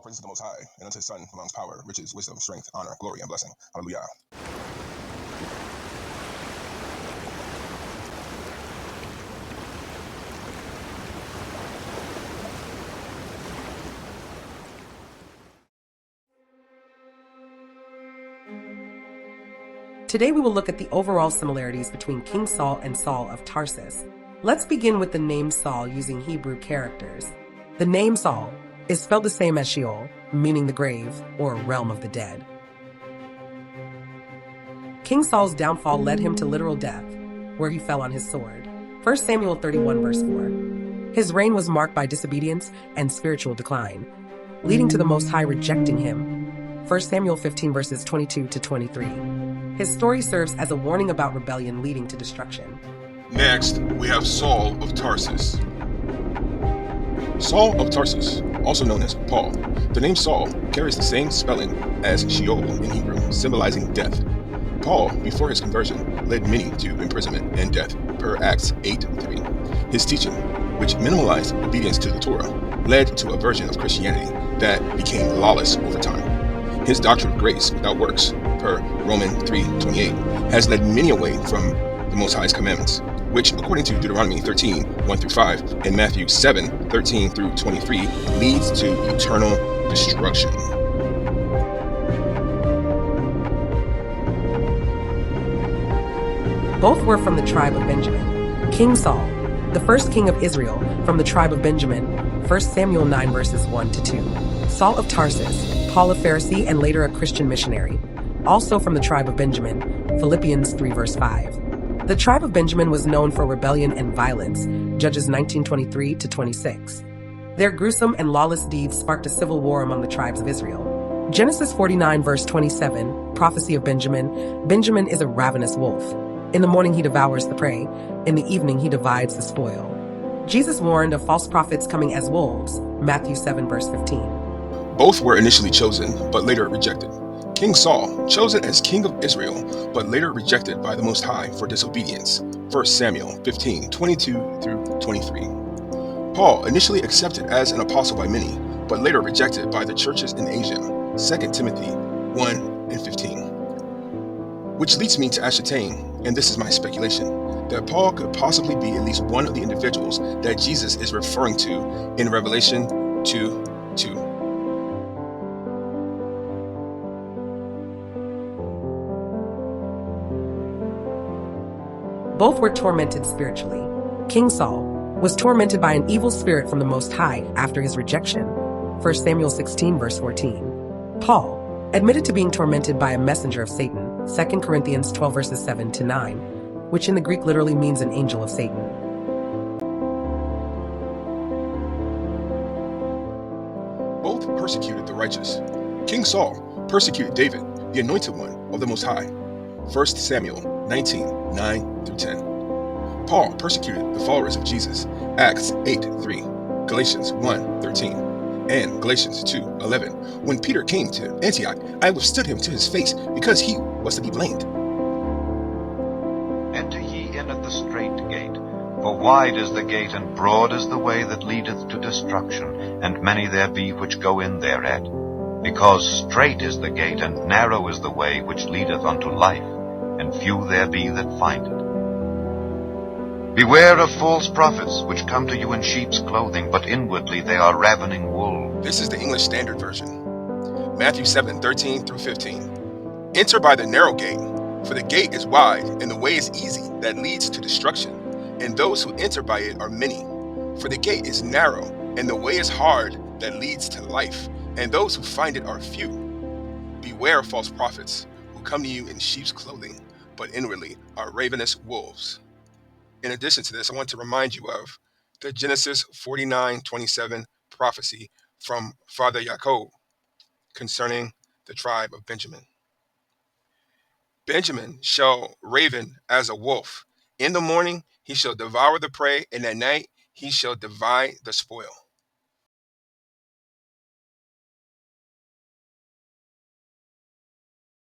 praises the Most High, and unto His Son belongs power, riches, wisdom, strength, honor, glory, and blessing. Hallelujah. Today we will look at the overall similarities between King Saul and Saul of Tarsus. Let's begin with the name Saul using Hebrew characters. The name Saul is spelled the same as Sheol, meaning the grave or realm of the dead. King Saul's downfall led him to literal death, where he fell on his sword. 1 Samuel 31 verse 4. His reign was marked by disobedience and spiritual decline, leading to the Most High rejecting him. 1 Samuel 15 verses 22 to 23. His story serves as a warning about rebellion leading to destruction. Next, we have Saul of Tarsus. Saul of Tarsus, also known as Paul. The name Saul carries the same spelling as Sheol in Hebrew, symbolizing death. Paul, before his conversion, led many to imprisonment and death, per Acts 8:3. His teaching, which minimalized obedience to the Torah, led to a version of Christianity that became lawless over time. His doctrine of grace without works, per Romans 3:28, has led many away from the Most High's commandments, which, according to Deuteronomy 13:1-5 and Matthew 7:13-23, leads to eternal destruction. Both were from the tribe of Benjamin. King Saul, the first king of Israel, from the tribe of Benjamin, 1 Samuel 9 verses 1-2. Saul of Tarsus, Paul a Pharisee and later a Christian missionary, also from the tribe of Benjamin, Philippians 3 verse 5. The tribe of Benjamin was known for rebellion and violence, Judges 19:23-26. Their gruesome and lawless deeds sparked a civil war among the tribes of Israel. Genesis 49 verse 27, prophecy of Benjamin. Benjamin is a ravenous wolf. In the morning he devours the prey, in the evening he divides the spoil. Jesus warned of false prophets coming as wolves, Matthew 7 verse 15. Both were initially chosen, but later rejected. King Saul, chosen as king of Israel, but later rejected by the Most High for disobedience, 1 Samuel 15:22-23. Paul, initially accepted as an apostle by many, but later rejected by the churches in Asia, 2 Timothy 1:15. Which leads me to ascertain, and this is my speculation, that Paul could possibly be at least one of the individuals that Jesus is referring to in Revelation 2:2. Both were tormented spiritually. King Saul was tormented by an evil spirit from the Most High after his rejection, 1 Samuel 16 verse 14. Paul admitted to being tormented by a messenger of Satan, 2 Corinthians 12 verses 7-9, which in the Greek literally means an angel of Satan. Both persecuted the righteous. King Saul persecuted David, the anointed one of the Most High, 1 Samuel 19:9-10. Paul persecuted the followers of Jesus, Acts 8:3, Galatians 1:13, and Galatians 2:11. When Peter came to Antioch, I withstood him to his face because he was to be blamed. Enter ye in at the strait gate, for wide is the gate and broad is the way that leadeth to destruction, and many there be which go in thereat. Because strait is the gate and narrow is the way which leadeth unto life, and few there be that find it. Beware of false prophets, which come to you in sheep's clothing, but inwardly they are ravening wolves. This is the English Standard Version. Matthew 7:13-15. Enter by the narrow gate, for the gate is wide, and the way is easy that leads to destruction, and those who enter by it are many. For the gate is narrow, and the way is hard that leads to life, and those who find it are few. Beware of false prophets, who come to you in sheep's clothing, but inwardly are ravenous wolves. In addition to this, I want to remind you of the Genesis 49:27 prophecy from Father Jacob concerning the tribe of Benjamin. Benjamin shall raven as a wolf. In the morning he shall devour the prey, and at night he shall divide the spoil.